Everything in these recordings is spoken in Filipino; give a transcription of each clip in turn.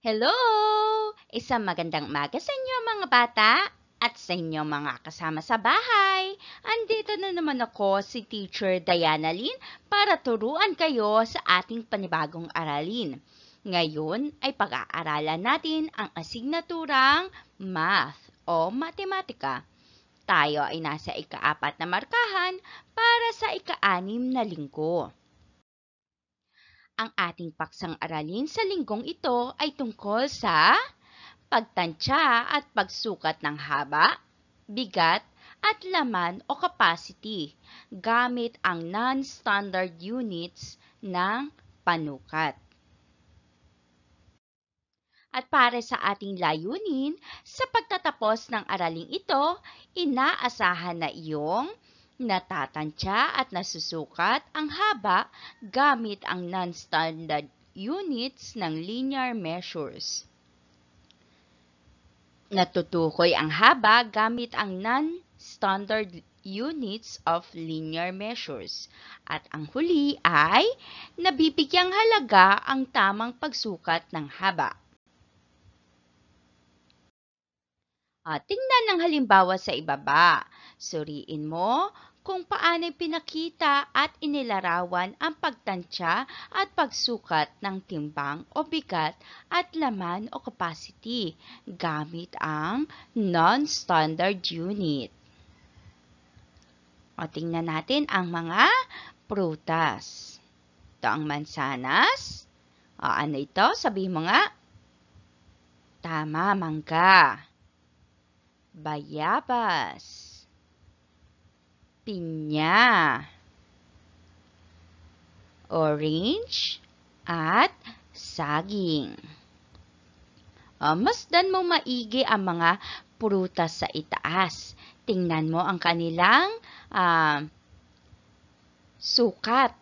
Hello! Isang magandang umaga sa inyo mga bata at sa inyo mga kasama sa bahay. Andito na naman ako, si Teacher Diana Lynn, para turuan kayo sa ating panibagong aralin. Ngayon ay pag-aaralan natin ang asignaturang Math o Matematika. Tayo ay nasa ika-4 na markahan para sa ika-6 na linggo. Ang ating paksang aralin sa linggong ito ay tungkol sa pagtansya at pagsukat ng haba, bigat, at laman o capacity gamit ang non-standard units ng panukat. At para sa ating layunin, sa pagtatapos ng araling ito, inaasahan na iyong natatansya at nasusukat ang haba gamit ang non-standard units ng linear measures. Natutukoy ang haba gamit ang non-standard units of linear measures. At ang huli ay nabibigyang halaga ang tamang pagsukat ng haba. Tingnan ang halimbawa sa ibaba. Suriin mo kung paano pinakita at inilarawan ang pagtansya at pagsukat ng timbang o bigat at laman o capacity gamit ang non-standard unit. Tingnan natin ang mga prutas. Ito ang mansanas. Ano ito? Sabihin mo nga. Tama, mangga. Bayabas, pinya, orange, at saging. Masdan mo maigi ang mga prutas sa itaas. Tingnan mo ang kanilang sukat.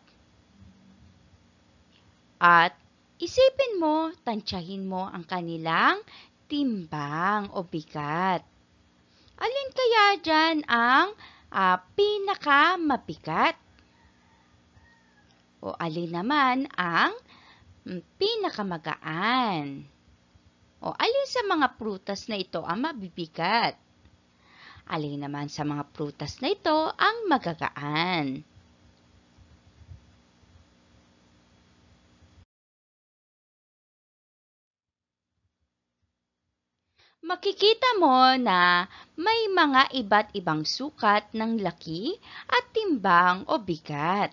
At isipin mo, tansyahin mo ang kanilang timbang o bigat. Alin kaya dyan ang pinakamabigat? O alin naman ang pinakamagaan? O alin sa mga prutas na ito ang mabibigat? Alin naman sa mga prutas na ito ang magagaan? Makikita mo na may mga iba't ibang sukat ng laki at timbang o bigat.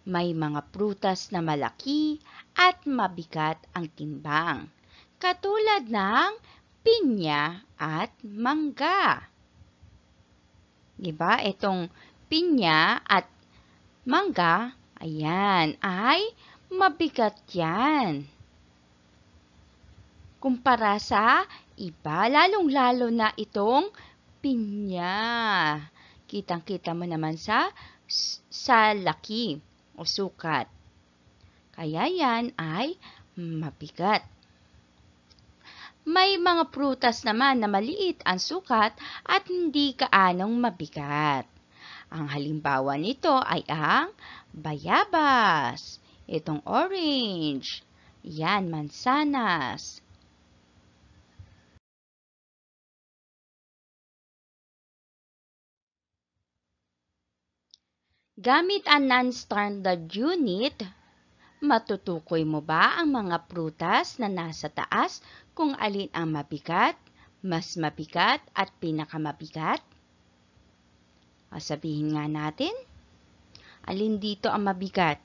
May mga prutas na malaki at mabigat ang timbang, katulad ng pinya at mangga. Diba? Itong pinya at mangga, ayan, ay mabigat yan. Kumpara sa iba, lalong-lalo na itong pinya. Kitang-kita mo naman sa laki o sukat. Kaya yan ay mabigat. May mga prutas naman na maliit ang sukat at hindi gaanong mabigat. Ang halimbawa nito ay ang bayabas, itong orange, yan, mansanas. Gamit ang non-standard unit, matutukoy mo ba ang mga prutas na nasa taas kung alin ang mabigat, mas mabigat at pinakamabigat? Sabihin nga natin, alin dito ang mabigat?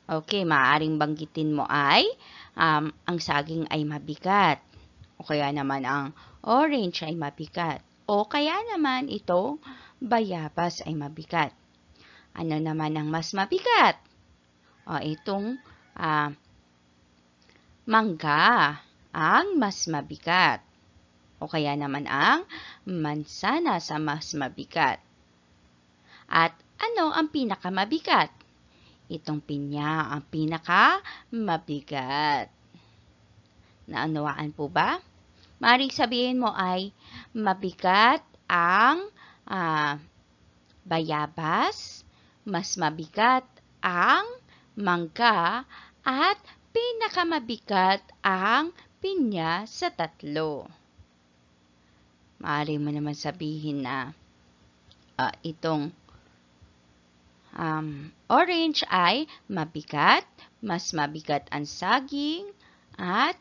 Okay, maaaring banggitin mo ay ang saging ay mabigat. O kaya naman ang orange ay mabigat. O kaya naman itong bayabas ay mabigat. Ano naman ang mas mabigat? Itong mangga ang mas mabigat. O kaya naman ang mansanas ang mas mabigat. At ano ang pinakamabigat? Itong pinya ang pinakamabigat. Naunawaan po ba? Maaaring sabihin mo ay mabigat ang bayabas, mas mabigat ang mangga, at pinakamabigat ang pinya sa tatlo. Maaari mo naman sabihin na itong orange ay mabigat, mas mabigat ang saging, at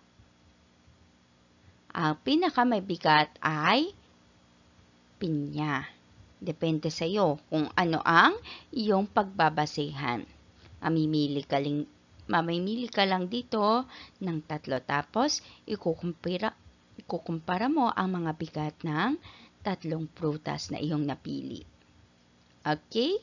ang pinakamabigat ay pinya. Depende sa iyo kung ano ang iyong pagbabasehan. Mamimili ka lang dito ng tatlo, tapos ikukumpara mo ang mga bigat ng tatlong prutas na iyong napili. Okay?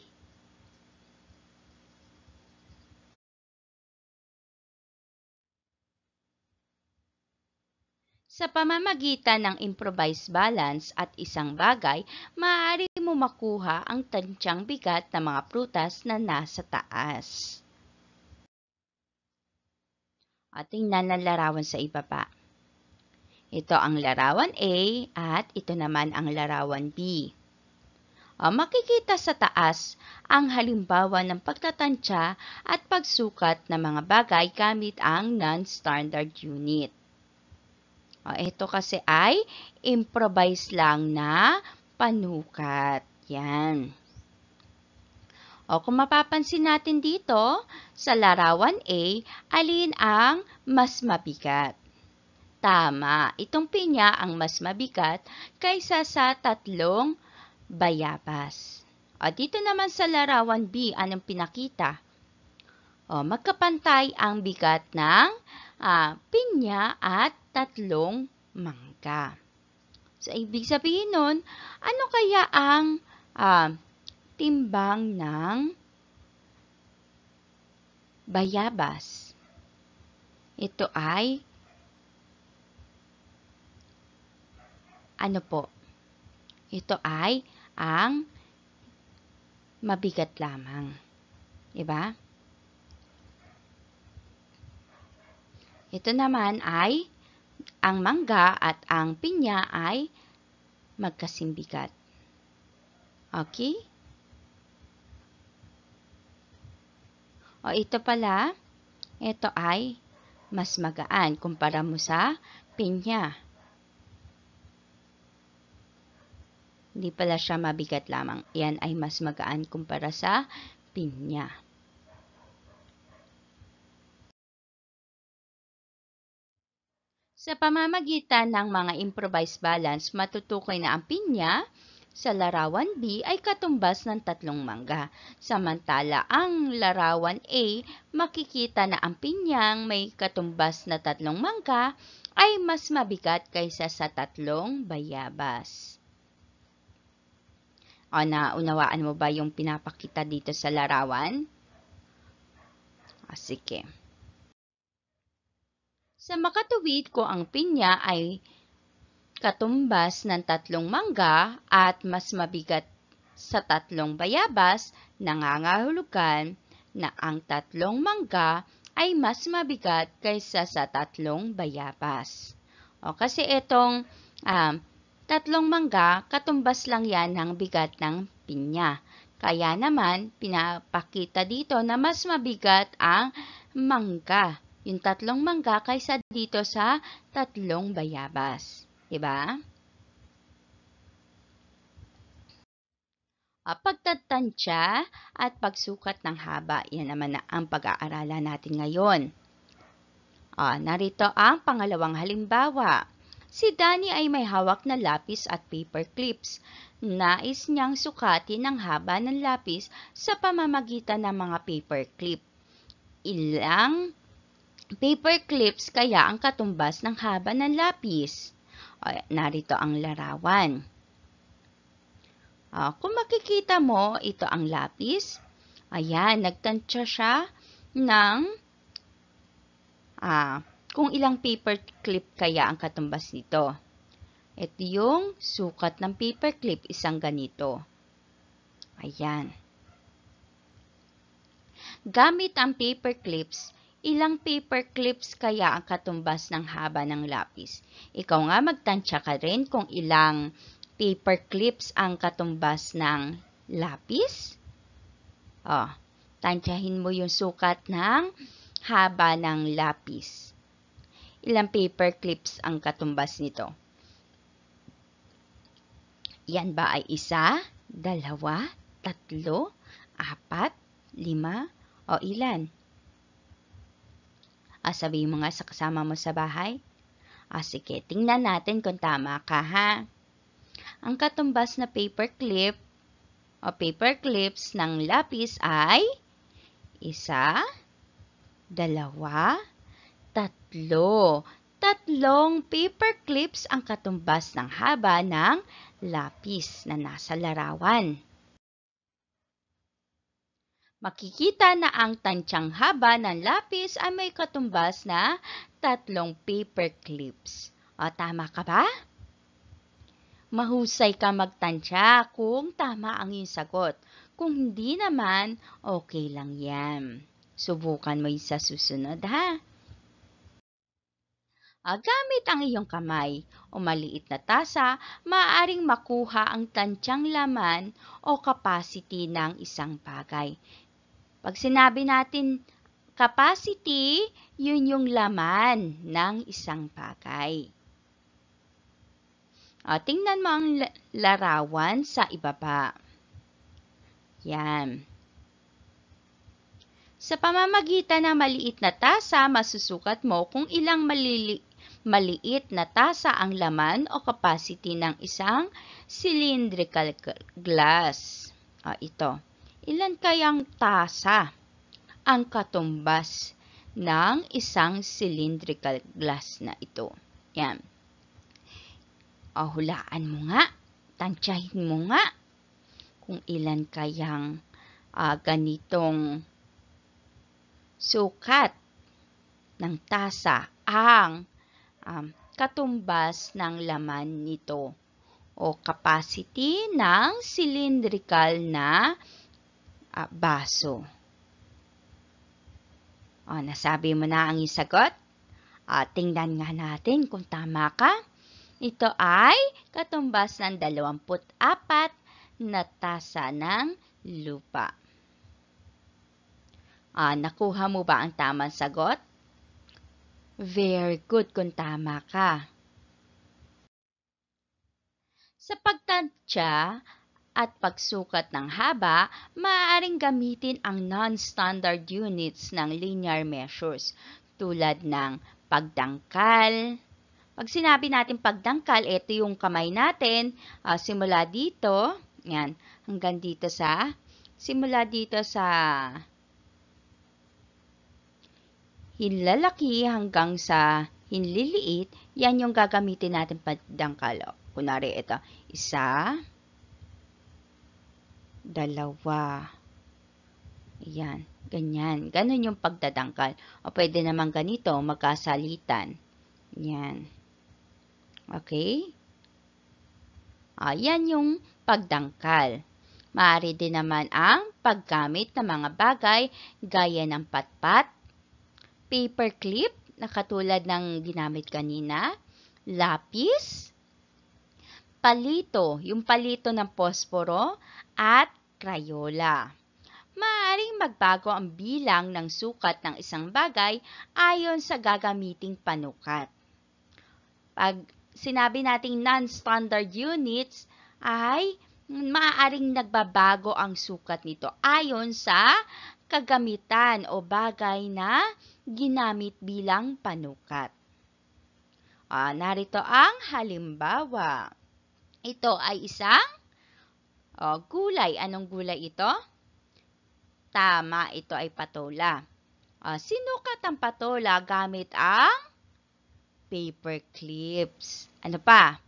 Sa pamamagitan ng improvised balance at isang bagay, maaari mo makuha ang tantyang bigat ng mga prutas na nasa taas. At tingnan ang larawan sa ibaba. Ito ang larawan A at ito naman ang larawan B. Makikita sa taas ang halimbawa ng pagtatantya at pagsukat ng mga bagay gamit ang non-standard unit. Ito kasi ay improvise lang na panukat. Yan. Kung mapapansin natin dito, sa larawan A, alin ang mas mabigat? Tama, itong pinya ang mas mabigat kaysa sa tatlong bayabas. Dito naman sa larawan B, anong pinakita? Magkapantay ang bigat ng pinya at tatlong mangga. So, ibig sabihin nun, ano kaya ang timbang ng bayabas? Ito ay, ano po? Ito ay ang mabigat lamang. Diba? Ito naman ay ang mangga at ang pinya ay magkasing bigat. Okay? Ito pala, ito ay mas magaan kumpara mo sa pinya. Hindi pala siya mabigat lamang. Yan ay mas magaan kumpara sa pinya. Sa pamamagitan ng mga improvised balance, matutukoy na ang pinya sa larawan B ay katumbas ng tatlong mangga. Samantala, ang larawan A, makikita na ang pinyang may katumbas na tatlong mangga ay mas mabigat kaysa sa tatlong bayabas. Naunawaan mo ba yung pinapakita dito sa larawan? Sige. Sa makatuwid kung ang pinya ay katumbas ng tatlong mangga at mas mabigat sa tatlong bayabas, nangangahulugan na ang tatlong mangga ay mas mabigat kaysa sa tatlong bayabas. Kasi itong tatlong mangga, katumbas lang yan ng bigat ng pinya. Kaya naman, pinapakita dito na mas mabigat ang mangga. Yung tatlong mangga kaysa dito sa tatlong bayabas. Diba? Pagtatantya at pagsukat ng haba, yan naman ang pag-aaralan natin ngayon. Narito ang pangalawang halimbawa. Si Danny ay may hawak na lapis at paper clips. Nais niyang sukatin ang haba ng lapis sa pamamagitan ng mga paper clip. Ilang paper clips kaya ang katumbas ng haba ng lapis? Narito ang larawan. Kung makikita mo, ito ang lapis. Ayan, nagtantya siya ng kung ilang paper clip kaya ang katumbas nito. Ito yung sukat ng paper clip, isang ganito. Ayan. Gamit ang paper clips, ilang paper clips kaya ang katumbas ng haba ng lapis? Ikaw nga magtantya ka rin kung ilang paper clips ang katumbas ng lapis. Tantyahin mo yung sukat ng haba ng lapis. Ilang paper clips ang katumbas nito? Yan ba ay 1, 2, 3, 4, 5, o ilan? Sabihin mo nga sa kasama mo sa bahay. Sige, tingnan natin kung tama ka ha. Ang katumbas na paper clip o paper clips ng lapis ay 1, 2, 3. 3 paper clips ang katumbas ng haba ng lapis na nasa larawan. Makikita na ang tantyang haba ng lapis ay may katumbas na 3 paper clips. Tama ka ba? Mahusay ka magtantya kung tama ang iyong sagot. Kung hindi naman, okay lang yan. Subukan mo yun sa susunod ha. Gamit ang iyong kamay o maliit na tasa, maaaring makuha ang tantyang laman o capacity ng isang bagay. Pag sinabi natin capacity, yun yung laman ng isang bagay. Tingnan mo ang larawan sa ibaba. Yan. Sa pamamagitan ng maliit na tasa, masusukat mo kung ilang maliit na tasa ang laman o capacity ng isang cylindrical glass. Ito. Ilan kayang tasa ang katumbas ng isang cylindrical glass na ito? Yan. Hulaan mo nga. Tantyahin mo nga kung ilan kayang ganitong sukat ng tasa ang katumbas ng laman nito o capacity ng cylindrical na baso. Nasabi mo na ang iyong sagot? Tingnan nga natin kung tama ka. Ito ay katumbas ng 24 na tasa ng lupa. Nakuha mo ba ang tamang sagot? Very good kung tama ka. Sa pagtantya at pagsukat ng haba, maaaring gamitin ang non-standard units ng linear measures tulad ng pagdangkal. Pag sinabi natin pagdangkal, ito yung kamay natin, simula dito, yan, hanggang dito simula dito sa hinlalaki hanggang sa hinliliit, yan yung gagamitin natin pagdangkal. Kunwari ito, 1, 2, yan, ganyan. Ganun yung pagdadangkal. O pwede naman ganito, magkasalitan. Yan. Okay? Yan yung pagdangkal. Maaari din naman ang paggamit ng mga bagay gaya ng patpat, paper clip na katulad ng ginamit kanina, lapis, palito, yung palito ng posporo, at Crayola. Maaaring magbago ang bilang ng sukat ng isang bagay ayon sa gagamiting panukat. Pag sinabi nating non-standard units ay maaaring nagbabago ang sukat nito ayon sa kagamitan o bagay na ginamit bilang panukat. Narito ang halimbawa. Ito ay isang gulay. Anong gulay ito? Tama, ito ay patola. Sinukat ang patola gamit ang paper clips. Ano pa?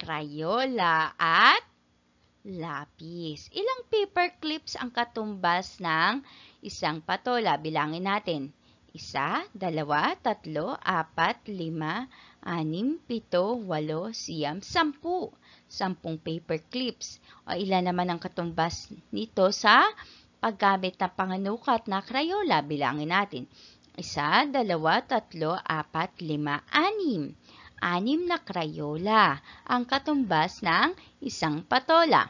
Crayola at lapis. Ilang paper clips ang katumbas ng isang patola? Bilangin natin. 1, 2, 3, 4, 5, 6, 7, 8, 9, 10. 10 paper clips. Ilan naman ang katumbas nito sa paggamit ng panganukat na Crayola? Bilangin natin. 1, 2, 3, 4, 5, 6. 6 na Crayola ang katumbas ng isang patola.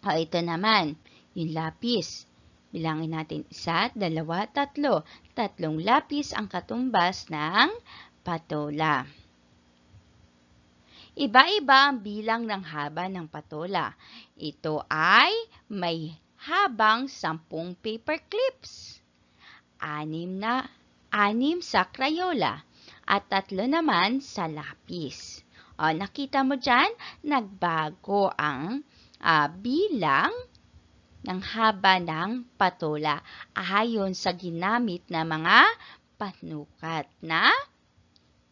Ito naman, yung lapis. Bilangin natin 1, 2, 3. 3 lapis ang katumbas ng patola. Iba-iba ang bilang ng haba ng patola. Ito ay may habang 10 paper clips, 6 sa Crayola, at 3 naman sa lapis. O, nakita mo dyan, nagbago ang bilang ng haba ng patola ayon sa ginamit na mga panukat na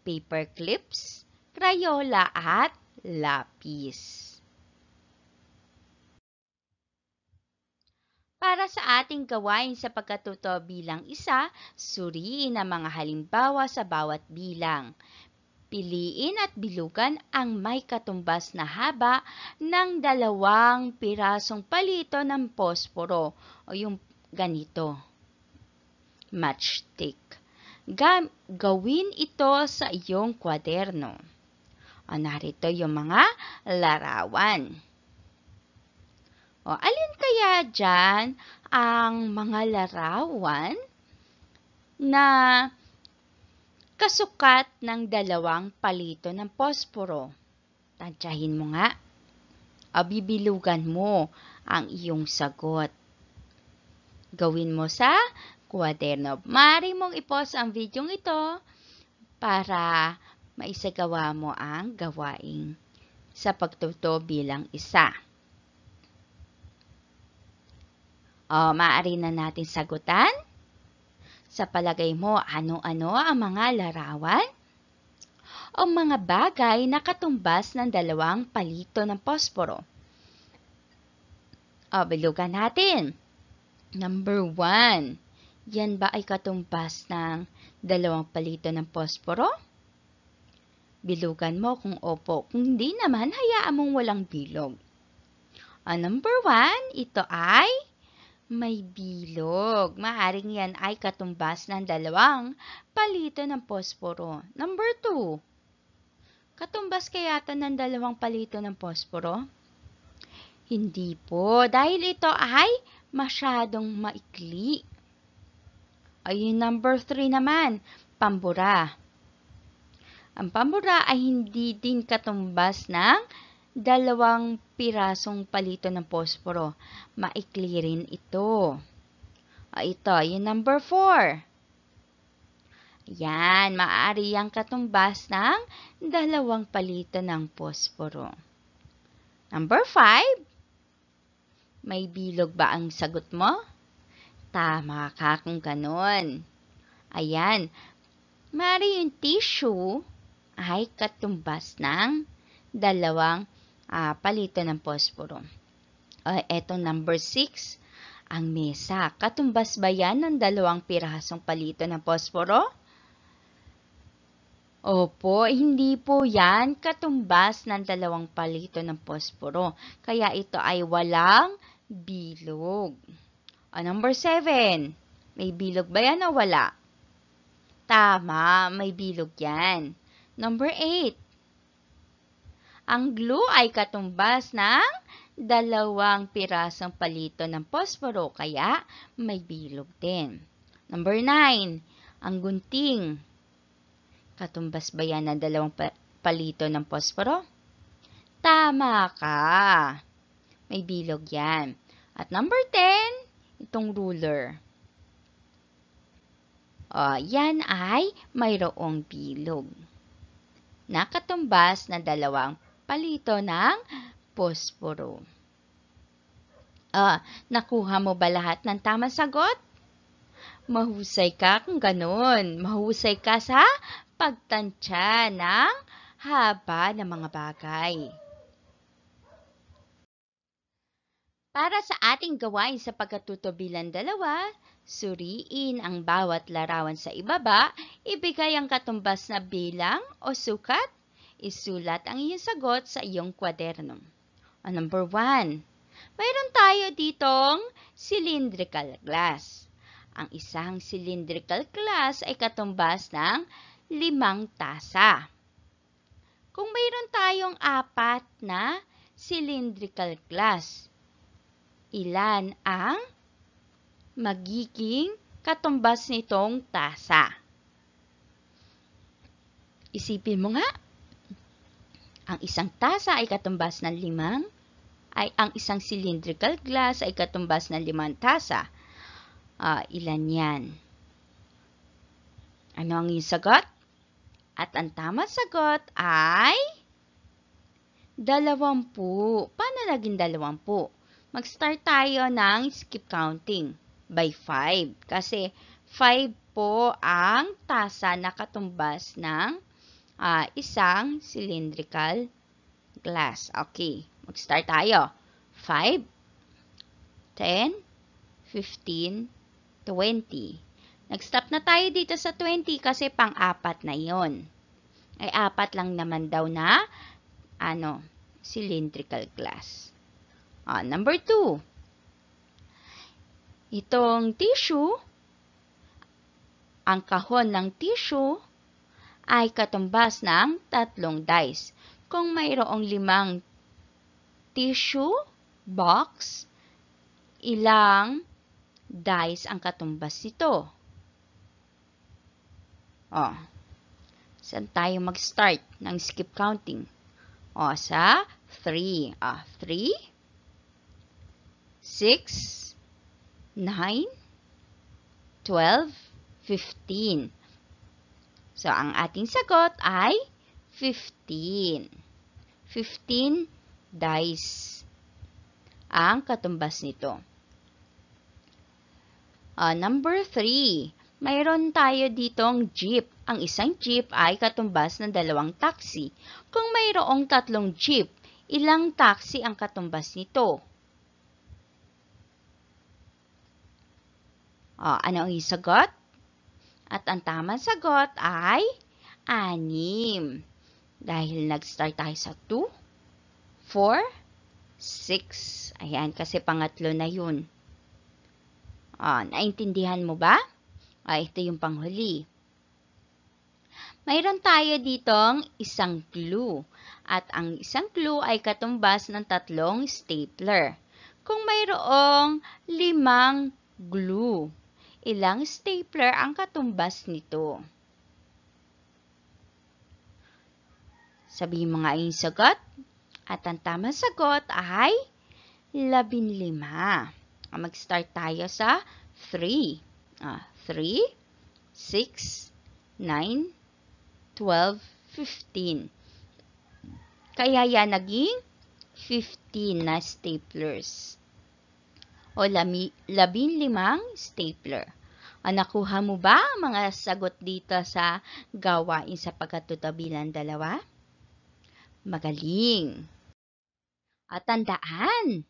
paper clips, Crayola at lapis. Para sa ating gawain sa pagkatuto bilang isa, suriin ang mga halimbawa sa bawat bilang. Piliin at bilugan ang may katumbas na haba ng 2 pirasong palito ng posporo o yung ganito, matchstick. Gawin ito sa iyong kwaderno. O, narito yung mga larawan. O, alin kaya dyan ang mga larawan na kasukat ng 2 palito ng posporo? Tansyahin mo nga. O, bibilugan mo ang iyong sagot. Gawin mo sa kwaderno. Maaari mong i-pause ang video ito para maisagawa mo ang gawain sa pagtuto bilang isa. O, maaari na natin sagutan. Sa palagay mo, ano-ano ang mga larawan o mga bagay na katumbas ng 2 palito ng posporo? O, bilugan natin. Number 1. Yan ba ay katumbas ng 2 palito ng posporo? Bilugan mo kung opo. Kung hindi naman, hayaan mong walang bilog. O, number 1, ito ay may bilog. Maaring yan ay katumbas ng 2 palito ng posporo. Number 2, katumbas kaya ito ng 2 palito ng posporo? Hindi po, dahil ito ay masyadong maikli. Ayun, number 3 naman, pambura. Ang pambura ay hindi din katumbas ng 2 pirasong palito ng posporo. Maikli rin ito. Ito, yung number 4. Yan, maaari yang katumbas ng 2 palito ng posporo. Number 5. May bilog ba ang sagot mo? Tama ka kung ganon. Ayan, maaari yung tissue ay katumbas ng 2 palito ng posporo. Etong number 6, ang mesa. Katumbas ba yan ng 2 pirasong palito ng posporo? Opo, hindi po yan katumbas ng 2 palito ng posporo. Kaya ito ay walang bilog. Number 7, may bilog ba yan o wala? Tama, may bilog yan. Number 8, ang glue ay katumbas ng 2 pirasong palito ng posporo, kaya may bilog din. Number 9, ang gunting. Katumbas ba yan ng 2 palito ng posporo? Tama ka. May bilog yan. At number 10, itong ruler. Yan ay mayroong bilog. Nakatumbas ng 2 palito ng posporo. Nakuha mo ba lahat ng tamang sagot? Mahusay ka kung ganun. Mahusay ka sa pagtansya ng haba ng mga bagay. Para sa ating gawain sa pagkatuto bilang 2, suriin ang bawat larawan sa ibaba, ibigay ang katumbas na bilang o sukat, isulat ang iyong sagot sa iyong kwaderno. Number 1, mayroon tayo ditong cylindrical glass. Ang isang cylindrical glass ay katumbas ng 5 tasa. Kung mayroon tayong 4 na cylindrical glass, ilan ang magiging katumbas nitong tasa. Isipin mo nga, ang isang tasa ay katumbas ng ang isang cylindrical glass ay katumbas ng 5 tasa. Ilan yan? Ano ang iyong sagot? At ang tamang sagot ay 20. Paano naging 20? Mag-start tayo ng skip counting by 5. Kasi 5 po ang tasa na katumbas ng isang cylindrical glass. Okay, mag-start tayo. 5, 10, 15, 20. Nag-stop na tayo dito sa 20 kasi pang-apat na yon. Ay 4 lang naman daw na cylindrical glass. Number 2. Itong tissue, ang kahon ng tissue ay katumbas ng 3 dice. Kung mayroong 5 tissue box, ilang dice ang katumbas nito? Saan tayo mag-start ng skip counting? Sa 3. 3, 6, 9, 12, 15. So, ang ating sagot ay 15. 15 dice ang katumbas nito. Number 3. Mayroon tayo ditong jeep. Ang isang jeep ay katumbas ng 2 taxi. Kung mayroong 3 jeep, ilang taxi ang katumbas nito? Ano ang isagot? At ang tamang sagot ay 6. Dahil nag-start tayo sa 2, 4, 6. Ayan, kasi pangatlo na yun. Naintindihan mo ba? Ito yung panghuli. Mayroon tayo ditong isang glue. At ang isang glue ay katumbas ng 3 stapler. Kung mayroong 5 glue, ilang stapler ang katumbas nito? Sabihin mo nga yung sagot. At ang tamang sagot ay 15. Mag-start tayo sa 3. 3, 6, 9, 12, 15. Kaya yan naging 15 na staplers. O 15 stapler. Nakuha mo ba ang mga sagot dito sa gawain sa pagkatutabilan 2? Magaling! At tandaan,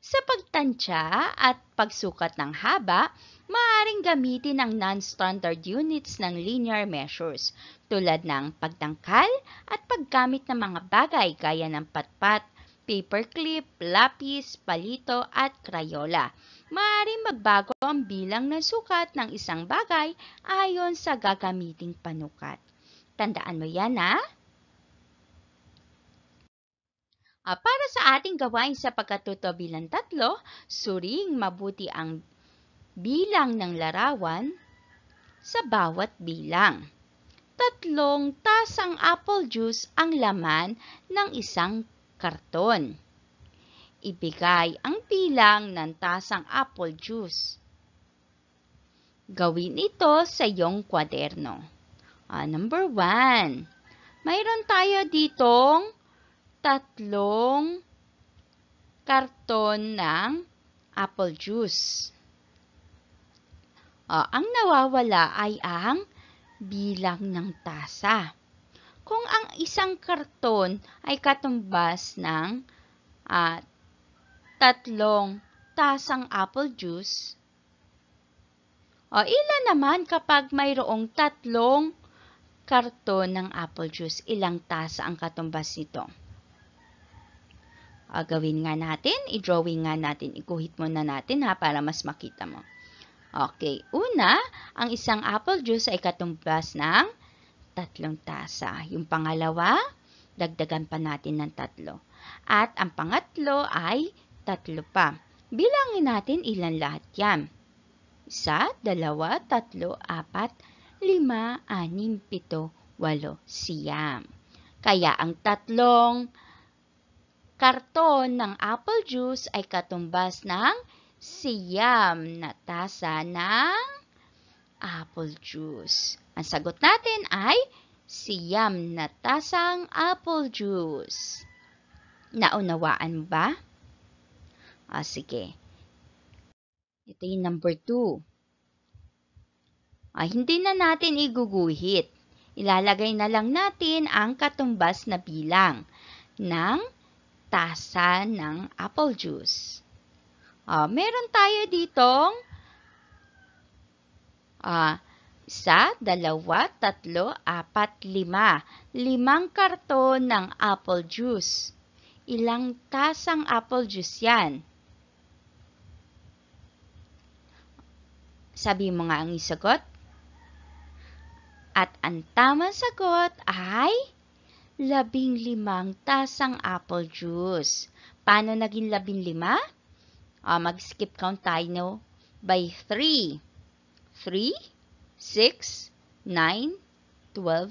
sa pagtansya at pagsukat ng haba, maaaring gamitin ang non-standard units ng linear measures tulad ng pagtangkal at paggamit ng mga bagay gaya ng patpat, paperclip, lapis, palito at crayola. Maaaring magbago ang bilang ng sukat ng isang bagay ayon sa gagamiting panukat. Tandaan mo yan, ha? Para sa ating gawain sa pagkatuto bilang 3, suriing mabuti ang bilang ng larawan sa bawat bilang. 3 tasang apple juice ang laman ng isang karton. Ibigay ang bilang ng tasang apple juice. Gawin ito sa iyong kwaderno. Number 1. Mayroon tayo ditong 3 karton ng apple juice. Ang nawawala ay ang bilang ng tasa. Kung ang isang karton ay katumbas ng 3 tasang apple juice, ilan naman kapag mayroong 3 karton ng apple juice, ilang tasa ang katumbas nito? Gawin nga natin, i-drawing nga natin, iguhit muna natin para mas makita mo. Okay, una, ang isang apple juice ay katumbas ng 3 tasa. Yung pangalawa, dagdagan pa natin ng 3. At ang pangatlo ay 3 pa. Bilangin natin ilan lahat yan. 1, 2, 3, 4, 5, 6, 7, 8, 9. Kaya ang tatlong karton ng apple juice ay katumbas ng 9 na tasa ng apple juice. Ang sagot natin ay 9 na tasang apple juice. Naunawaan ba? Sige. Ito yung number 2. Hindi na natin iguguhit. Ilalagay na lang natin ang katumbas na bilang ng tasa ng apple juice. Meron tayo ditong 1, 2, 3, 4, 5. 5 karton ng apple juice. Ilang tasang apple juice yan? Sabi mo nga ang isagot. At ang tamang sagot ay 15 tasang apple juice. Paano naging 15? Mag-skip count tayo by 3. 3, 6, 9, 12,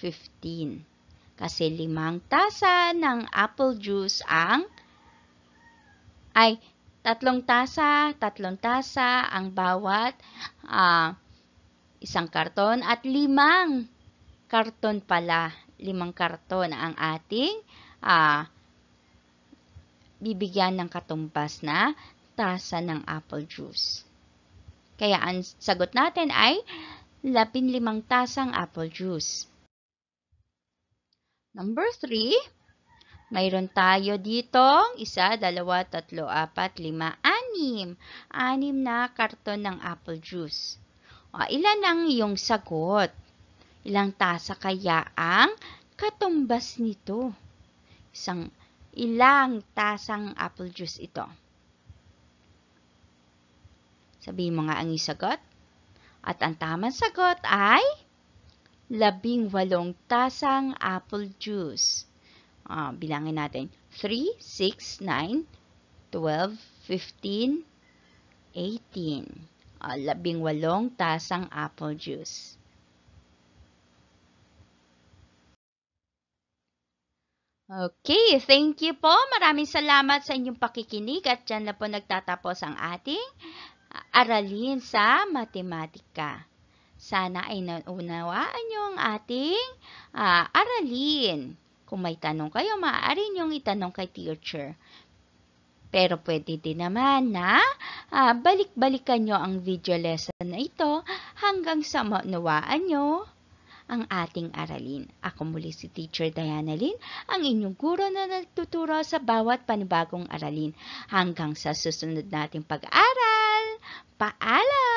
15. Kasi 5 tasa ng apple juice ay 3 tasa ang bawat isang karton at 5 karton pala. 5 karton ang ating bibigyan ng katumbas na tasa ng apple juice. Kaya ang sagot natin ay 15 tasang apple juice. Number 3, mayroon tayo ditong 1, 2, 3, 4, 5, 6. 6 na karton ng apple juice. Ilan ang iyong sagot? Ilang tasa kaya ang katumbas nito? Ilang tasang apple juice ito? Sabihin mo nga ang isagot. At ang tamang sagot ay 18 tasang apple juice. Bilangin natin. 3, 6, 9, 12, 15, 18. 18 tasang apple juice. Okay, thank you po. Maraming salamat sa inyong pakikinig at dyan na po nagtatapos ang ating aralin sa matematika. Sana ay naunawaan nyo ang ating aralin. Kung may tanong kayo, maaari nyong itanong kay teacher. Pero pwede din naman na balik-balikan nyo ang video lesson na ito hanggang sa maunawaan nyo ang ating aralin. Ako muli si Teacher Diana Lynn, ang inyong guro na nagtuturo sa bawat panibagong aralin. Hanggang sa susunod nating pag-aral. Paalam!